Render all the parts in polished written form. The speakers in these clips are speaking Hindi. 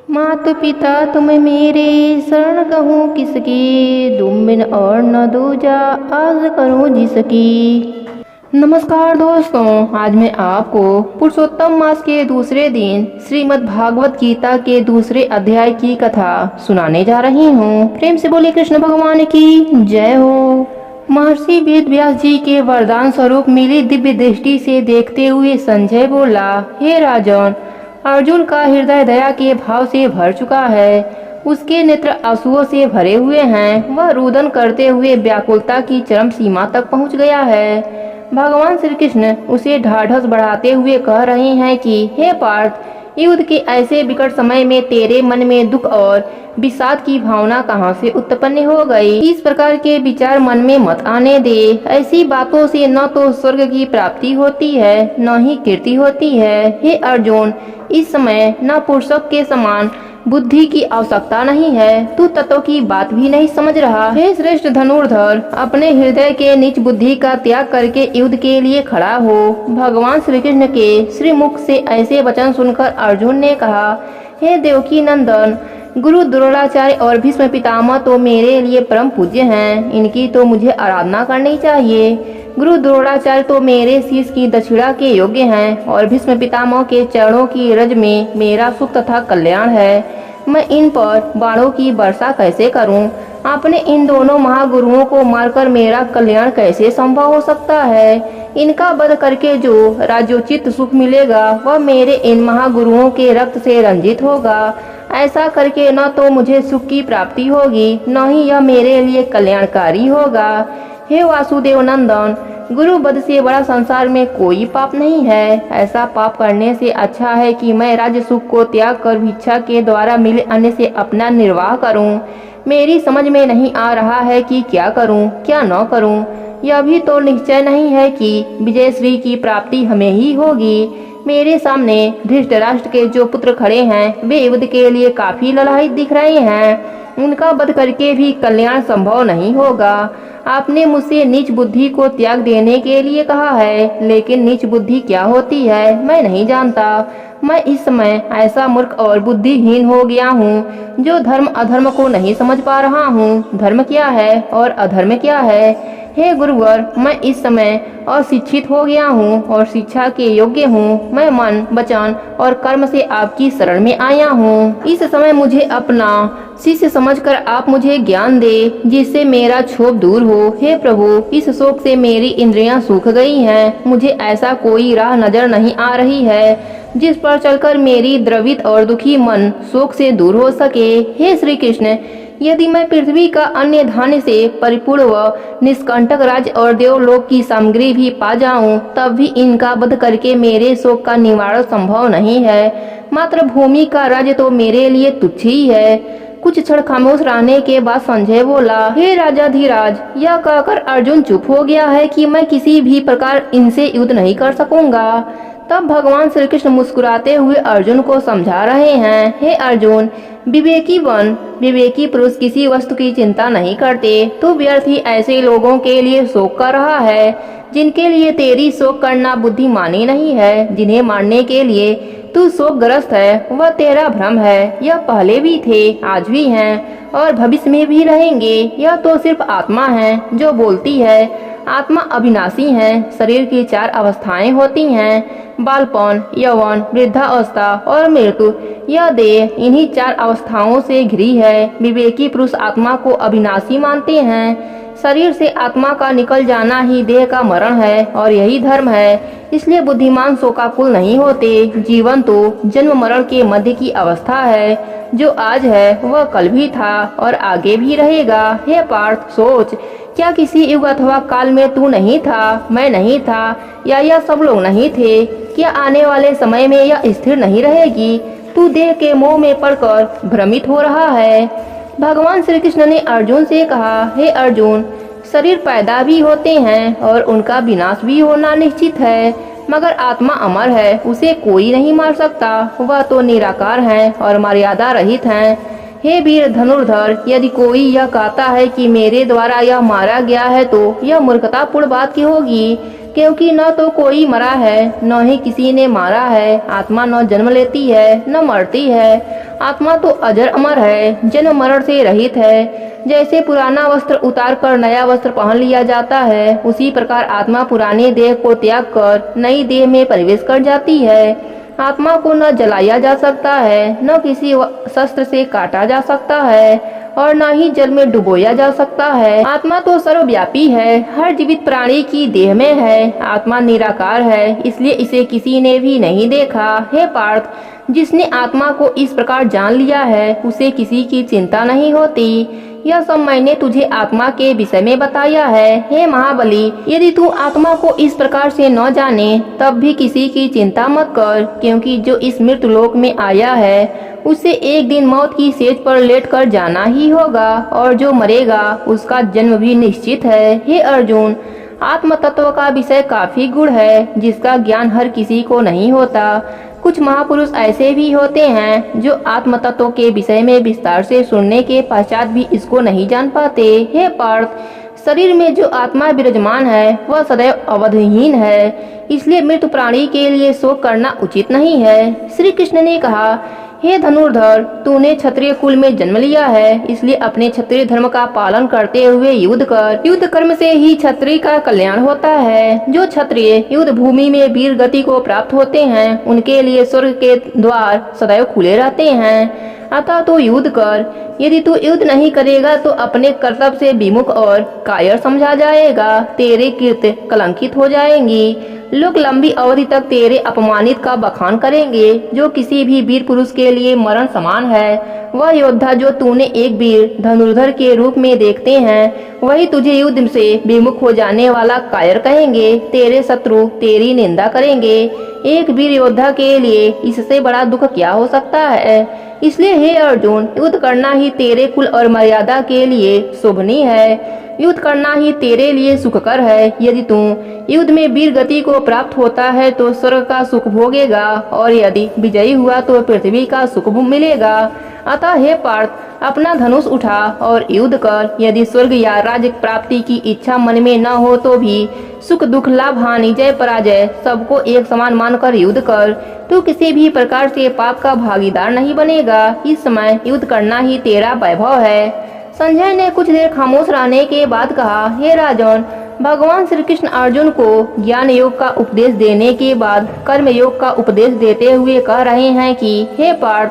मातु पिता तुम मेरे, शरण कहूँ किसकी, तुम बिन और न दूजा, आस करूँ जिसकी। नमस्कार दोस्तों, आज मैं आपको पुरुषोत्तम मास के दूसरे दिन श्रीमद् भागवत गीता के दूसरे अध्याय की कथा सुनाने जा रही हूँ। प्रेम से बोलिए कृष्ण भगवान की जय हो। महर्षि वेद व्यास जी के वरदान स्वरूप मिली दिव्य दृष्टि से देखते हुए संजय बोला, हे राजन, अर्जुन का हृदय दया के भाव से भर चुका है। उसके नेत्र आंसुओं से भरे हुए हैं। वह रुदन करते हुए व्याकुलता की चरम सीमा तक पहुंच गया है। भगवान श्री कृष्ण उसे ढाढ़स बढ़ाते हुए कह रहे हैं कि हे पार्थ, युद्ध के ऐसे विकट समय में तेरे मन में दुख और विषाद की भावना कहाँ से उत्पन्न हो गई। इस प्रकार के विचार मन में मत आने दे। ऐसी बातों से न तो स्वर्ग की प्राप्ति होती है, न ही कीर्ति होती है। हे अर्जुन, इस समय न पुरुषों के समान बुद्धि की आवश्यकता नहीं है। तू तत्व की बात भी नहीं समझ रहा। हे श्रेष्ठ धनुर्धर, अपने हृदय के नीच बुद्धि का त्याग करके युद्ध के लिए खड़ा हो। भगवान श्री कृष्ण के श्रीमुख से ऐसे वचन सुनकर अर्जुन ने कहा, हे देवकी नंदन, गुरु द्रोणाचार्य और भीष्म पितामह तो मेरे लिए परम पूज्य हैं। इनकी तो मुझे आराधना करनी चाहिए। गुरु द्रोणाचार्य तो मेरे शीश की दक्षिणा के योग्य हैं और भीष्म पितामह के चरणों की रज में मेरा सुख तथा कल्याण है। मैं इन पर बाणों की वर्षा कैसे करूं? आपने इन दोनों महागुरुओं को मारकर मेरा कल्याण कैसे संभव हो सकता है? इनका वध करके जो राज्योचित सुख मिलेगा वह मेरे इन महागुरुओं के रक्त से रंजित होगा। ऐसा करके न तो मुझे सुख की प्राप्ति होगी, न ही यह मेरे लिए कल्याणकारी होगा। हे वासुदेव नंदन, गुरु वध से बड़ा संसार में कोई पाप नहीं है। ऐसा पाप करने से अच्छा है कि मैं राज्य सुख को त्याग कर भिक्षा के द्वारा मिले अन्न से अपना निर्वाह करूं। मेरी समझ में नहीं आ रहा है कि क्या करूं, क्या न करूं। यह भी तो निश्चय नहीं है कि विजय श्री की प्राप्ति हमें ही होगी। मेरे सामने धृतराष्ट्र के जो पुत्र खड़े हैं वे युद्ध के लिए काफी ललायित दिख रहे हैं। उनका वध करके भी कल्याण संभव नहीं होगा। आपने मुझसे नीच बुद्धि को त्याग देने के लिए कहा है, लेकिन नीच बुद्धि क्या होती है मैं नहीं जानता। मैं इस समय ऐसा मूर्ख और बुद्धिहीन हो गया हूँ जो धर्म अधर्म को नहीं समझ पा रहा हूँ। धर्म क्या है और अधर्म क्या है? हे गुरुवर, मैं इस समय अशिक्षित हो गया हूँ और शिक्षा के योग्य हूँ। मैं मन, वचन और कर्म से आपकी शरण में आया हूँ। इस समय मुझे अपना शिष्य समझकर आप मुझे ज्ञान दे, जिससे मेरा क्षोभ दूर हो। हे प्रभु, इस शोक से मेरी इंद्रियां सूख गई हैं। मुझे ऐसा कोई राह नजर नहीं आ रही है जिस पर चलकर मेरी द्रवित और दुखी मन शोक से दूर हो सके। हे श्री कृष्ण, यदि मैं पृथ्वी का अन्य धान्य से परिपूर्ण व निष्कंटक राज्य और देवलोक की सामग्री भी पा जाऊं, तब भी इनका वध करके मेरे शोक का निवारण संभव नहीं है। मात्र भूमि का राज्य तो मेरे लिए तुच्छ ही है। कुछ क्षण खामोश रहने के बाद संजय बोला, हे राजा धीराज, यह कहकर अर्जुन चुप हो गया है कि मैं किसी भी प्रकार इनसे युद्ध नहीं कर सकूंगा। तब भगवान श्री कृष्ण मुस्कुराते हुए अर्जुन को समझा रहे हैं, हे अर्जुन, विवेकी बन। विवेकी पुरुष किसी वस्तु की चिंता नहीं करते। तू व्यर्थ ही ऐसे लोगों के लिए शोक कर रहा है जिनके लिए तेरी शोक करना बुद्धिमानी नहीं है। जिन्हें मारने के लिए तू शोकग्रस्त है वह तेरा भ्रम है। यह पहले भी थे, आज भी हैं और भविष्य में भी रहेंगे। यह तो सिर्फ आत्मा है जो बोलती है। आत्मा अविनाशी है। शरीर की 4 अवस्थाएं होती हैं, बालपन, यौवन, वृद्धावस्था और मृत्यु। यह देह इन्हीं 4 अवस्थाओं से घिरी है। विवेकी पुरुष आत्मा को अविनाशी मानते हैं। शरीर से आत्मा का निकल जाना ही देह का मरण है और यही धर्म है। इसलिए बुद्धिमान शोकाकुल नहीं होते। जीवन तो जन्म मरण के मध्य की अवस्था है। जो आज है वह कल भी था और आगे भी रहेगा। हे पार्थ, सोच, क्या किसी युग अथवा काल में तू नहीं था, मैं नहीं था, या यह सब लोग नहीं थे? क्या आने वाले समय में यह स्थिर नहीं रहेगी? तू देह के मोह में पड़कर भ्रमित हो रहा है। भगवान श्री कृष्ण ने अर्जुन से कहा, हे अर्जुन, शरीर पैदा भी होते हैं और उनका विनाश भी होना निश्चित है, मगर आत्मा अमर है, उसे कोई नहीं मार सकता। वह तो निराकार है और मर्यादा रहित है। हे वीर धनुर्धर, यदि कोई यह कहता है कि मेरे द्वारा यह मारा गया है तो यह मूर्खतापूर्ण बात की होगी, क्योंकि न तो कोई मरा है, न ही किसी ने मारा है। आत्मा न जन्म लेती है, न मरती है। आत्मा तो अजर अमर है, जन्म मरण से रहित है। जैसे पुराना वस्त्र उतार कर नया वस्त्र पहन लिया जाता है, उसी प्रकार आत्मा पुराने देह को त्याग कर नई देह में प्रवेश कर जाती है। आत्मा को न जलाया जा सकता है, न किसी शस्त्र से काटा जा सकता है और न ही जल में डुबोया जा सकता है। आत्मा तो सर्वव्यापी है, हर जीवित प्राणी की देह में है। आत्मा निराकार है, इसलिए इसे किसी ने भी नहीं देखा। हे पार्थ, जिसने आत्मा को इस प्रकार जान लिया है, उसे किसी की चिंता नहीं होती। यह सब मैंने तुझे आत्मा के विषय में बताया है। हे महाबली, यदि तू आत्मा को इस प्रकार से न जाने, तब भी किसी की चिंता मत कर, क्योंकि जो इस मृत्यु लोक में आया है, उसे एक दिन मौत की सेज पर लेटकर जाना ही होगा, और जो मरेगा उसका जन्म भी निश्चित है। हे अर्जुन, आत्म तत्व का विषय काफी गूढ़ है, जिसका ज्ञान हर किसी को नहीं होता। कुछ महापुरुष ऐसे भी होते हैं जो आत्म तत्व के विषय में विस्तार से सुनने के पश्चात भी इसको नहीं जान पाते। हे पार्थ, शरीर में जो आत्मा विराजमान है वह सदैव अवधिहीन है, इसलिए मृत प्राणी के लिए शोक करना उचित नहीं है। श्री कृष्ण ने कहा, हे धनुर्धर, तूने क्षत्रिय कुल में जन्म लिया है, इसलिए अपने क्षत्रिय धर्म का पालन करते हुए युद्ध कर। युद्ध कर्म से ही क्षत्रिय का कल्याण होता है। जो क्षत्रिय युद्ध भूमि में वीर गति को प्राप्त होते हैं, उनके लिए स्वर्ग के द्वार सदैव खुले रहते हैं। अतः तू युद्ध कर। यदि तू युद्ध नहीं करेगा तो अपने कर्तव्य से विमुख और कायर समझा जाएगा। तेरे कीर्ति कलंकित हो जाएंगी। लोग लंबी अवधि तक तेरे अपमानित का बखान करेंगे। जो किसी भी वीर पुरुष के लिए मरण समान है, वह योद्धा जो तूने एक वीर धनुर्धर के रूप में देखते हैं, वही तुझे युद्ध से विमुख हो जाने वाला कायर कहेंगे। तेरे शत्रु तेरी निंदा करेंगे। एक वीर योद्धा के लिए इससे बड़ा दुख क्या हो सकता है। इसलिए हे अर्जुन, युद्ध करना ही तेरे कुल और मर्यादा के लिए शोभनीय है। युद्ध करना ही तेरे लिए सुखकर है। यदि तू युद्ध में वीर गति को प्राप्त होता है तो स्वर्ग का सुख भोगेगा, और यदि विजयी हुआ तो पृथ्वी का सुख मिलेगा। अतः हे पार्थ, अपना धनुष उठा और युद्ध कर। यदि स्वर्ग या राज्य प्राप्ति की इच्छा मन में न हो तो भी सुख दुख लाभ हानि जय पराजय सबको एक समान मानकर युद्ध कर। तू किसी भी प्रकार से पाप का भागीदार नहीं बनेगा। इस समय युद्ध करना ही तेरा वैभव है। संजय ने कुछ देर खामोश रहने के बाद कहा, हे राजन, भगवान श्री कृष्ण अर्जुन को ज्ञान योग का उपदेश देने के बाद कर्म योग का उपदेश देते हुए कह रहे हैं कि हे पार्थ,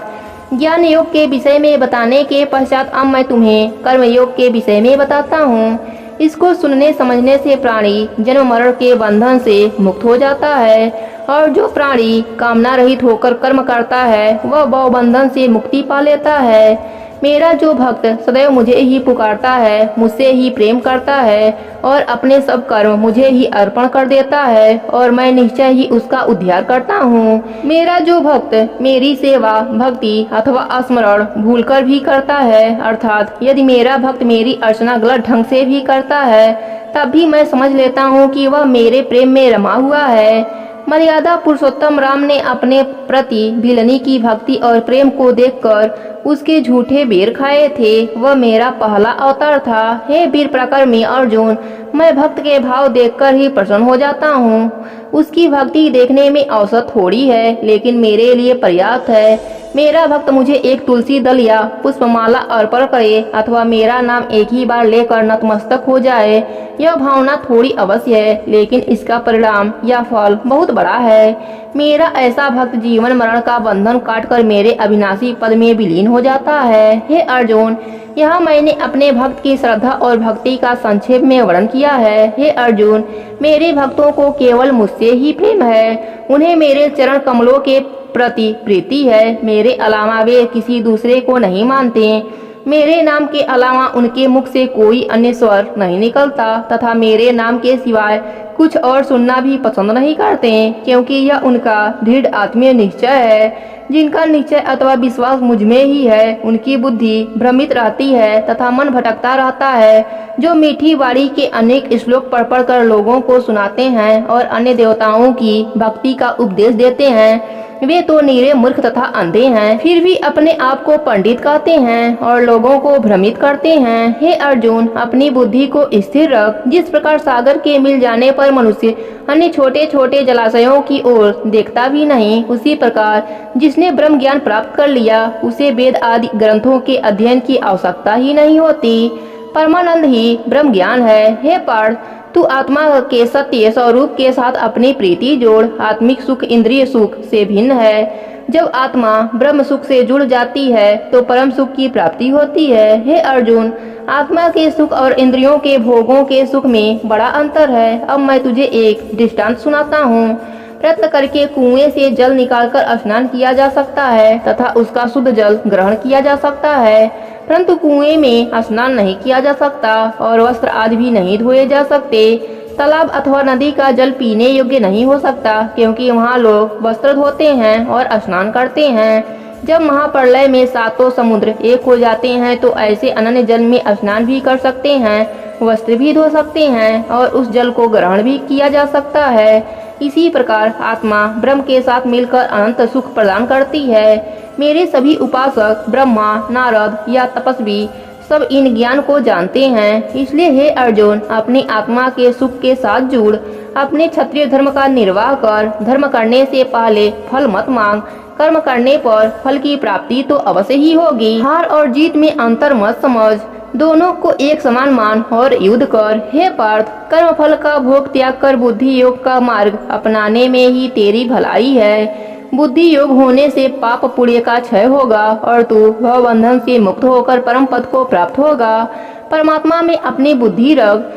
ज्ञान योग के विषय में बताने के पश्चात अब मैं तुम्हें कर्म योग के विषय में बताता हूँ। इसको सुनने समझने से प्राणी जन्म मरण के बंधन से मुक्त हो जाता है, और जो प्राणी कामना रहित होकर कर्म करता है वह भव बंधन से मुक्ति पा लेता है। मेरा जो भक्त सदैव मुझे ही पुकारता है, मुझसे ही प्रेम करता है और अपने सब कर्म मुझे ही अर्पण कर देता है, और मैं निश्चय ही उसका उद्धार करता हूँ। मेरा जो भक्त मेरी सेवा भक्ति अथवा स्मरण भूलकर भी करता है, अर्थात यदि मेरा भक्त मेरी अर्चना गलत ढंग से भी करता है, तब भी मैं समझ लेता हूँ कि वह मेरे प्रेम में रमा हुआ है। मर्यादा पुरुषोत्तम राम ने अपने प्रति भिलनी की भक्ति और प्रेम को देखकर उसके झूठे बेर खाए थे। वह मेरा पहला अवतार था। हे वीर प्रकर्मी अर्जुन, मैं भक्त के भाव देखकर ही प्रसन्न हो जाता हूँ। उसकी भक्ति देखने में औसत थोड़ी है, लेकिन मेरे लिए पर्याप्त है। मेरा भक्त मुझे एक तुलसी दल या पुष्पमाला अर्पण करे अथवा मेरा नाम एक ही बार लेकर नतमस्तक हो जाए, यह भावना थोड़ी अवश्य है, लेकिन इसका परिणाम या फल बहुत बड़ा है। मेरा ऐसा भक्त जीवन मरण का बंधन काटकर मेरे अविनाशी पद में विलीन हो जाता है। हे अर्जुन, यहाँ मैंने अपने भक्त की श्रद्धा और भक्ति का संक्षेप में वर्णन किया है। हे अर्जुन, मेरे भक्तों को केवल मुझसे ही प्रेम है। उन्हें मेरे चरण कमलों के प्रति प्रीति है। मेरे अलावा वे किसी दूसरे को नहीं मानते। मेरे नाम के अलावा उनके मुख से कोई अन्य स्वर नहीं निकलता तथा मेरे नाम के सिवाय कुछ और सुनना भी पसंद नहीं करते, क्योंकि यह उनका दृढ़ आत्मीय निश्चय है। जिनका निश्चय अथवा विश्वास मुझ में ही है, उनकी बुद्धि भ्रमित रहती है तथा मन भटकता रहता है। जो मीठी वाणी के अनेक श्लोक पढ़ पढ़ कर लोगों को सुनाते हैं और अन्य देवताओं की भक्ति का उपदेश देते हैं, वे तो नीरे मूर्ख तथा अंधे हैं, फिर भी अपने आप को पंडित कहते हैं और लोगों को भ्रमित करते हैं। हे अर्जुन, अपनी बुद्धि को स्थिर रख। जिस प्रकार सागर के मिल जाने पर मनुष्य अन्य छोटे छोटे जलाशयों की ओर देखता भी नहीं, उसी प्रकार जिसने ब्रह्म ज्ञान प्राप्त कर लिया उसे वेद आदि ग्रंथों के अध्ययन की आवश्यकता ही नहीं होती। परमानंद ही ब्रह्म ज्ञान है। हे पार्थ, तू आत्मा के सत्य स्वरूप के साथ अपनी प्रीति जोड़। आत्मिक सुख इंद्रिय सुख से भिन्न है। जब आत्मा ब्रह्म सुख से जुड़ जाती है तो परम सुख की प्राप्ति होती है। हे अर्जुन, आत्मा के सुख और इंद्रियों के भोगों के सुख में बड़ा अंतर है। अब मैं तुझे एक दृष्टांत सुनाता हूँ। प्रयत्न करके कुएं से जल निकालकर स्नान किया जा सकता है तथा उसका शुद्ध जल ग्रहण किया जा सकता है, परंतु कुएं में स्नान नहीं किया जा सकता और वस्त्र आदि भी नहीं धोए जा सकते। तालाब अथवा नदी का जल पीने योग्य नहीं हो सकता, क्योंकि वहाँ लोग वस्त्र धोते हैं और स्नान करते हैं। जब महाप्रलय में सातों समुद्र एक हो जाते हैं तो ऐसे अनन्य जल में स्नान भी कर सकते हैं, वस्त्र भी धो सकते हैं और उस जल को ग्रहण भी किया जा सकता है। इसी प्रकार आत्मा ब्रह्म के साथ मिलकर अनंत सुख प्रदान करती है। मेरे सभी उपासक ब्रह्मा, नारद या तपस्वी सब इन ज्ञान को जानते हैं। इसलिए हे अर्जुन, अपनी आत्मा के सुख के साथ जुड़। अपने क्षत्रिय धर्म का निर्वाह कर। धर्म करने से पहले फल मत मांग। कर्म करने पर फल की प्राप्ति तो अवश्य ही होगी। हार और जीत में अंतर मत समझ, दोनों को एक समान मान और युद्ध कर। हे पार्थ, कर्म फल का भोग त्याग कर बुद्धि योग का मार्ग अपनाने में ही तेरी भलाई है। बुद्धि योग होने से पाप पुण्य का क्षय होगा और तू भव बंधन से मुक्त होकर परम पद को प्राप्त होगा। परमात्मा में अपनी बुद्धि रख,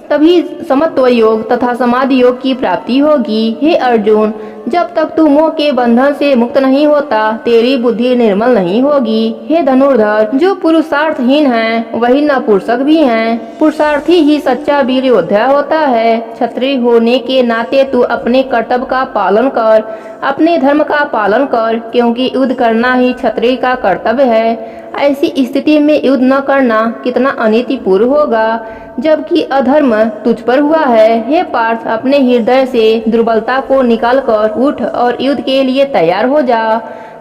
तभी समत्व योग तथा समाधि योग की प्राप्ति होगी। हे अर्जुन, जब तक तू मोह के बंधन से मुक्त नहीं होता तेरी बुद्धि निर्मल नहीं होगी। हे धनुर्धर, जो पुरुषार्थहीन है वही नपुंसक भी हैं। पुरुषार्थी ही सच्चा वीर योद्धा होता है। क्षत्रिय होने के नाते तू अपने कर्तव्य का पालन कर, अपने धर्म का पालन कर, क्योंकि युद्ध करना ही क्षत्रिय का कर्तव्य है। ऐसी स्थिति में युद्ध न करना कितना अनीतिपूर्ण होगा, जबकि अधर्म तुझ पर हुआ है। हे पार्थ, अपने हृदय से दुर्बलता को निकालकर उठ और युद्ध के लिए तैयार हो जा।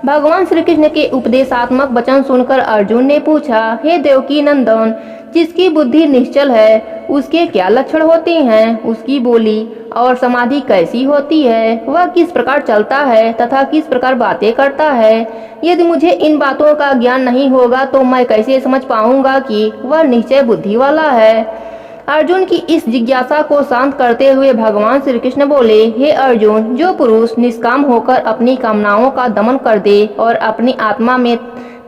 भगवान श्री कृष्ण के उपदेशात्मक वचन सुनकर अर्जुन ने पूछा, हे देवकी नंदन, जिसकी बुद्धि निश्चल है उसके क्या लक्षण होते हैं? उसकी बोली और समाधि कैसी होती है? वह किस प्रकार चलता है तथा किस प्रकार बातें करता है? यदि मुझे इन बातों का ज्ञान नहीं होगा तो मैं कैसे समझ पाऊंगा कि वह निश्चय बुद्धि वाला है? अर्जुन की इस जिज्ञासा को शांत करते हुए भगवान श्री कृष्ण बोले, हे अर्जुन, जो पुरुष निष्काम होकर अपनी कामनाओं का दमन कर दे और अपनी आत्मा में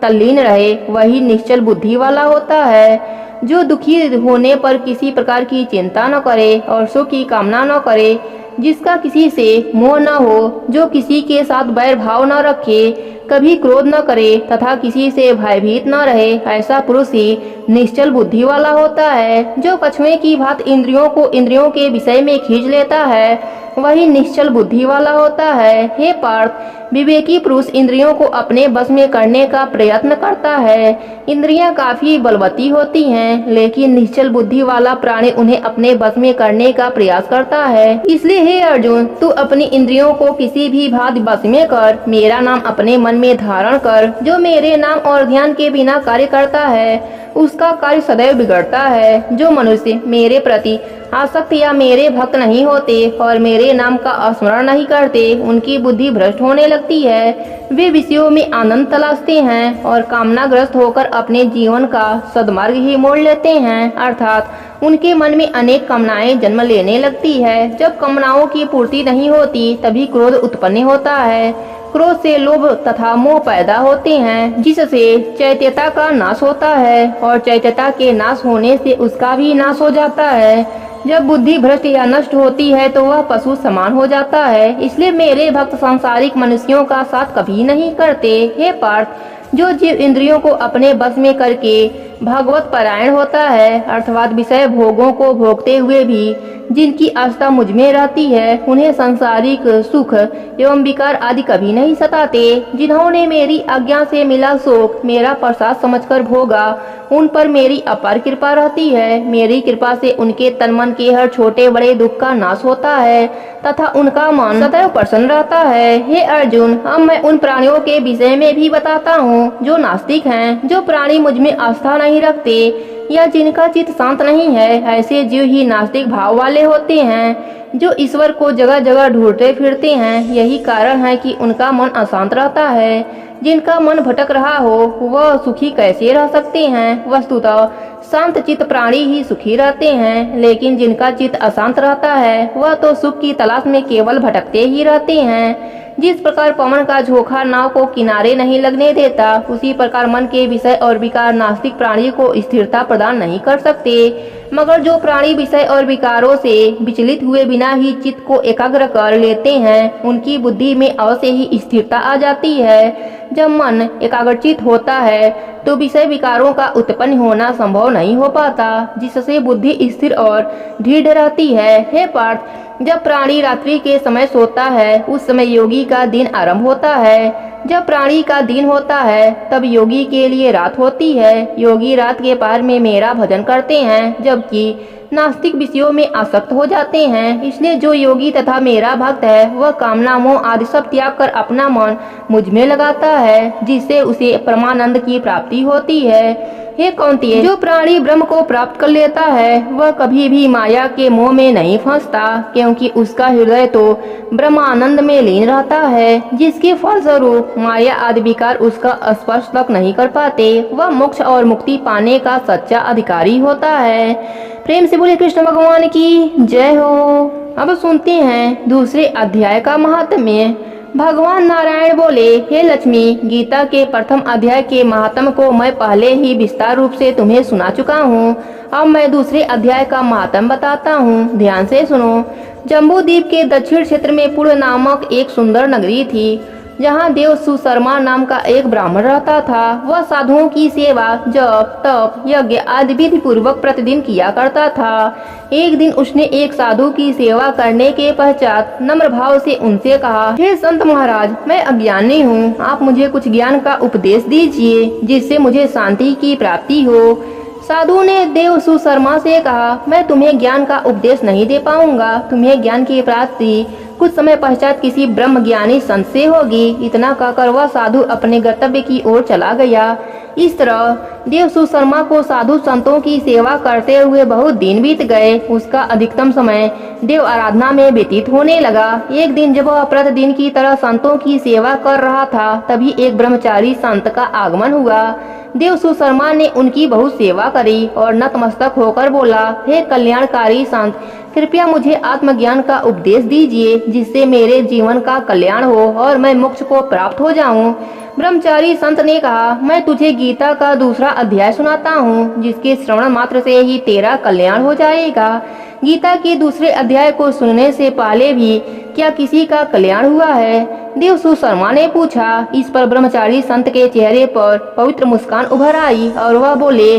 तल्लीन रहे वही निश्चल बुद्धि वाला होता है। जो दुखी होने पर किसी प्रकार की चिंता न करे और सुख की कामना न करे, जिसका किसी से मोह न हो, जो किसी के साथ बैर भाव न रखे, कभी क्रोध न करे तथा किसी से भयभीत न रहे, ऐसा पुरुष ही निश्चल बुद्धि वाला होता है। जो कछुए की भांति इंद्रियों को इंद्रियों के विषय में खींच लेता है वही निश्चल बुद्धि वाला होता है। हे पार्थ, विवेकी पुरुष इंद्रियों को अपने बस में करने का प्रयत्न करता है। इंद्रियां काफी बलवती होती हैं, लेकिन निश्चल बुद्धि वाला प्राणी उन्हें अपने बस में करने का प्रयास करता है। इसलिए हे अर्जुन, तू अपनी इंद्रियों को किसी भी भांति बस में कर। मेरा नाम अपने मन में धारण कर। जो मेरे नाम और ध्यान के बिना कार्य करता है उसका कार्य सदैव बिगड़ता है। जो मनुष्य मेरे प्रति आसक्त या मेरे भक्त नहीं होते और मेरे नाम का स्मरण नहीं करते उनकी बुद्धि भ्रष्ट होने लगती है। वे विषयों में आनंद तलाशते हैं और कामनाग्रस्त होकर अपने जीवन का सद्मार्ग ही मोड़ लेते हैं, अर्थात उनके मन में अनेक कामनाएं जन्म लेने लगती है। जब कामनाओं की पूर्ति नहीं होती तभी क्रोध उत्पन्न होता है। क्रोध से लोभ तथा मोह पैदा होते हैं, जिससे चैत्यता का नाश होता है और चैत्यता के नाश होने से उसका भी नाश हो जाता है। जब बुद्धि भ्रष्ट या नष्ट होती है तो वह पशु समान हो जाता है। इसलिए मेरे भक्त सांसारिक मनुष्यों का साथ कभी नहीं करते। हे पार्थ, जो जीव इंद्रियों को अपने बस में करके भगवत परायण होता है, अर्थात विषय भोगों को भोगते हुए भी जिनकी आस्था मुझ में रहती है, उन्हें सांसारिक सुख एवं विकार आदि कभी नहीं सताते। जिन्होंने मेरी आज्ञा से मिला सुख मेरा प्रसाद समझकर भोगा, उन पर मेरी अपार कृपा रहती है। मेरी कृपा से उनके तन मन के हर छोटे बड़े दुख का नाश होता है तथा उनका मन सदैव प्रसन्न रहता है। हे अर्जुन, अब मैं उन प्राणियों के विषय में भी बताता हूँ जो नास्तिक हैं। जो प्राणी मुझ में आस्था नहीं रखते या जिनका चित्त शांत नहीं है, ऐसे जीव ही नास्तिक भाव वाले होते हैं, जो ईश्वर को जगह जगह ढूंढते फिरते हैं। यही कारण है कि उनका मन अशांत रहता है। जिनका मन भटक रहा हो वह सुखी कैसे रह सकते हैं? वस्तुतः शांत चित्त प्राणी ही सुखी रहते हैं, लेकिन जिनका चित्त अशांत रहता है वह तो सुख की तलाश में केवल भटकते ही रहते हैं। जिस प्रकार पवन का झोंका नाव को किनारे नहीं लगने देता, उसी प्रकार मन के विषय और विकार नास्तिक प्राणी को स्थिरता प्रदान नहीं कर सकते। मगर जो प्राणी विषय और विकारों से विचलित हुए बिना ही चित्त को एकाग्र कर लेते हैं, उनकी बुद्धि में अवश्य ही स्थिरता आ जाती है। जब मन एकाग्रचित होता है तो विषय विकारों का उत्पन्न होना संभव नहीं हो पाता, जिससे बुद्धि स्थिर और दृढ़ रहती है। हे पार्थ, जब प्राणी रात्रि के समय सोता है, उस समय योगी का दिन आरंभ होता है। जब प्राणी का दिन होता है, तब योगी के लिए रात होती है। योगी रात के पार में मेरा भजन करते हैं, जबकि नास्तिक विषयों में आसक्त हो जाते हैं। इसलिए जो योगी तथा मेरा भक्त है, वह कामना मोह आदि सब त्याग कर अपना मन मुझ में लगाता है, जिससे उसे परमानंद की प्राप्ति होती है। हे कौन्तेय, जो प्राणी ब्रह्म को प्राप्त कर लेता है, वह कभी भी माया के मोह में नहीं फंसता, क्योंकि उसका हृदय तो ब्रह्मानंद में लीन रहता है, जिसके फलस्वरूप माया आदि विकार उसका स्पर्श तक नहीं कर पाते। वह मोक्ष और मुक्ति पाने का सच्चा अधिकारी होता है। प्रेम से बोले कृष्ण भगवान की जय हो। अब सुनते हैं दूसरे अध्याय का महात्म्य। भगवान नारायण बोले, हे लक्ष्मी, गीता के प्रथम अध्याय के महात्म को मैं पहले ही विस्तार रूप से तुम्हें सुना चुका हूँ। अब मैं दूसरे अध्याय का महात्म बताता हूँ, ध्यान से सुनो। जम्बू द्वीप के दक्षिण क्षेत्र में पूर्व नामक एक सुंदर नगरी थी, जहाँ देव सुशर्मा नाम का एक ब्राह्मण रहता था। वह साधुओं की सेवा, जप, तप, यज्ञ आदि विधि पूर्वक प्रतिदिन किया करता था। एक दिन उसने एक साधु की सेवा करने के पश्चात नम्र भाव से उनसे कहा, हे संत महाराज, मैं अज्ञानी हूँ, आप मुझे कुछ ज्ञान का उपदेश दीजिए, जिससे मुझे शांति की प्राप्ति हो। साधु ने देव सुशर्मा से कहा, मैं तुम्हें ज्ञान का उपदेश नहीं दे पाऊंगा। तुम्हें ज्ञान की प्राप्ति कुछ समय पश्चात किसी ब्रह्म ज्ञानी संत से होगी। इतना कहकर वह साधु अपने गंतव्य की ओर चला गया। इस तरह देव सुशर्मा को साधु संतों की सेवा करते हुए बहुत दिन बीत गए। उसका अधिकतम समय देव आराधना में व्यतीत होने लगा। एक दिन जब वह प्रतिदिन की तरह संतों की सेवा कर रहा था, तभी एक ब्रह्मचारी संत का आगमन हुआ। देव सुशर्मा ने उनकी बहुत सेवा करी और नतमस्तक होकर बोला, हे कल्याणकारी संत, कृपया मुझे आत्मज्ञान का उपदेश दीजिए, जिससे मेरे जीवन का कल्याण हो और मैं मोक्ष को प्राप्त हो जाऊं। ब्रह्मचारी संत ने कहा, मैं तुझे गीता का दूसरा अध्याय सुनाता हूँ, जिसके श्रवण मात्र से ही तेरा कल्याण हो जाएगा। गीता के दूसरे अध्याय को सुनने से पहले भी क्या किसी का कल्याण हुआ है? देव सुशर्मा ने पूछा। इस पर ब्रह्मचारी संत के चेहरे पर पवित्र मुस्कान उभर आई और वह बोले,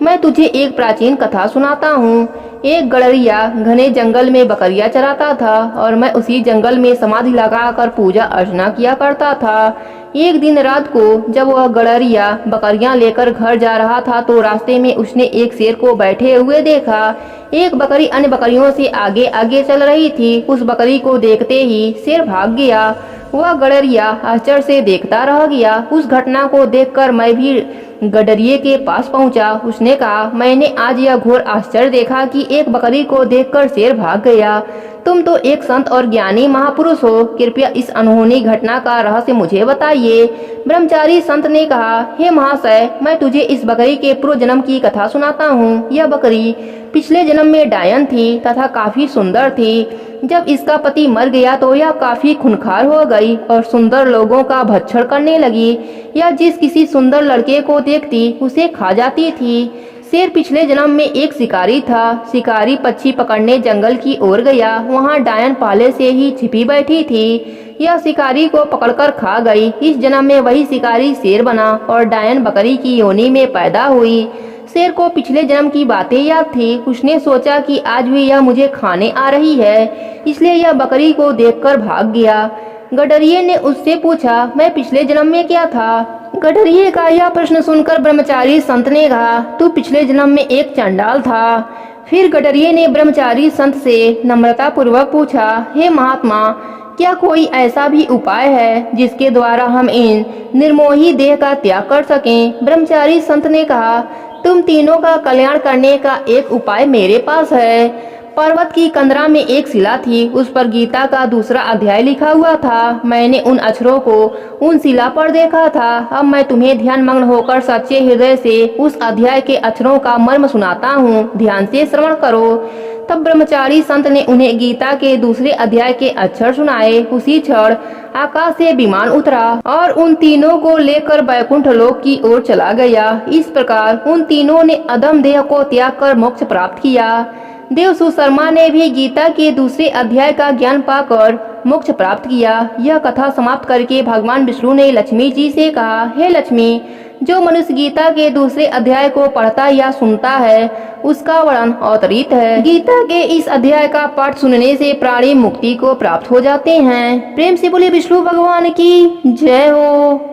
मैं तुझे एक प्राचीन कथा सुनाता हूँ। एक गडरिया घने जंगल में बकरियां चराता था और मैं उसी जंगल में समाधि लगाकर पूजा अर्चना किया करता था। एक दिन रात को जब वह गडरिया बकरियां लेकर घर जा रहा था, तो रास्ते में उसने एक शेर को बैठे हुए देखा। एक बकरी अन्य बकरियों से आगे आगे चल रही थी। उस बकरी को देखते ही शेर भाग गया। वह गडरिया आश्चर्य से देखता रह गया। उस घटना को देखकर मैं भी गडरिये के पास पहुंचा। उसने कहा, मैंने आज यह घोर आश्चर्य देखा कि एक बकरी को देखकर शेर भाग गया। तुम तो एक संत और ज्ञानी महापुरुष हो, कृपया इस अनहोनी घटना का रहस्य मुझे बताइए। ब्रह्मचारी संत ने कहा, हे महाशय, मैं तुझे इस बकरी के पूर्व जन्म की कथा सुनाता हूँ। यह बकरी पिछले जन्म में डायन थी तथा काफी सुंदर थी। जब इसका पति मर गया तो यह काफी खूंखार हो गई और सुंदर लोगों का भक्षण करने लगी। यह जिस किसी सुंदर लड़के को देखती उसे खा जाती थी। शेर पिछले जन्म में एक शिकारी था। शिकारी पक्षी पकड़ने जंगल की ओर गया। वहाँ डायन पहले से ही छिपी बैठी थी। यह शिकारी को पकड़कर खा गई। इस जन्म में वही शिकारी शेर बना और डायन बकरी की योनि में पैदा हुई। शेर को पिछले जन्म की बातें याद थी। उसने सोचा कि आज भी यह मुझे खाने आ रही है, इसलिए यह बकरी को देखकर भाग गया। गडरिये ने उससे पूछा, मैं पिछले जन्म में क्या था? गडरिये का यह प्रश्न सुनकर ब्रह्मचारी संत ने कहा, तू पिछले जन्म में एक चंडाल था। फिर गडरिये ने ब्रह्मचारी संत से नम्रता पूर्वक पूछा, हे महात्मा, क्या कोई ऐसा भी उपाय है जिसके द्वारा हम इन निर्मोही देह का त्याग कर सकें? ब्रह्मचारी संत ने कहा, तुम तीनों का कल्याण करने का एक उपाय मेरे पास है। पर्वत की कंदरा में एक शिला थी, उस पर गीता का दूसरा अध्याय लिखा हुआ था। मैंने उन अक्षरों को उन शिला पर देखा था। अब मैं तुम्हें ध्यान मग्न होकर सच्चे हृदय से उस अध्याय के अक्षरों का मर्म सुनाता हूँ, ध्यान से श्रवण करो। तब ब्रह्मचारी संत ने उन्हें गीता के दूसरे अध्याय के अक्षर सुनाए। उसी क्षण आकाश से विमान उतरा और उन तीनों को लेकर वैकुंठ लोक की ओर चला गया। इस प्रकार उन तीनों ने अदम देह को त्याग कर मोक्ष प्राप्त किया। देव सुशर्मा ने भी गीता के दूसरे अध्याय का ज्ञान पाकर मोक्ष प्राप्त किया। यह कथा समाप्त करके भगवान विष्णु ने लक्ष्मी जी से कहा, हे लक्ष्मी, जो मनुष्य गीता के दूसरे अध्याय को पढ़ता या सुनता है उसका वर्णन अवतरित है। गीता के इस अध्याय का पाठ सुनने से प्राणी मुक्ति को प्राप्त हो जाते हैं। प्रेम से बोले विष्णु भगवान की जय हो।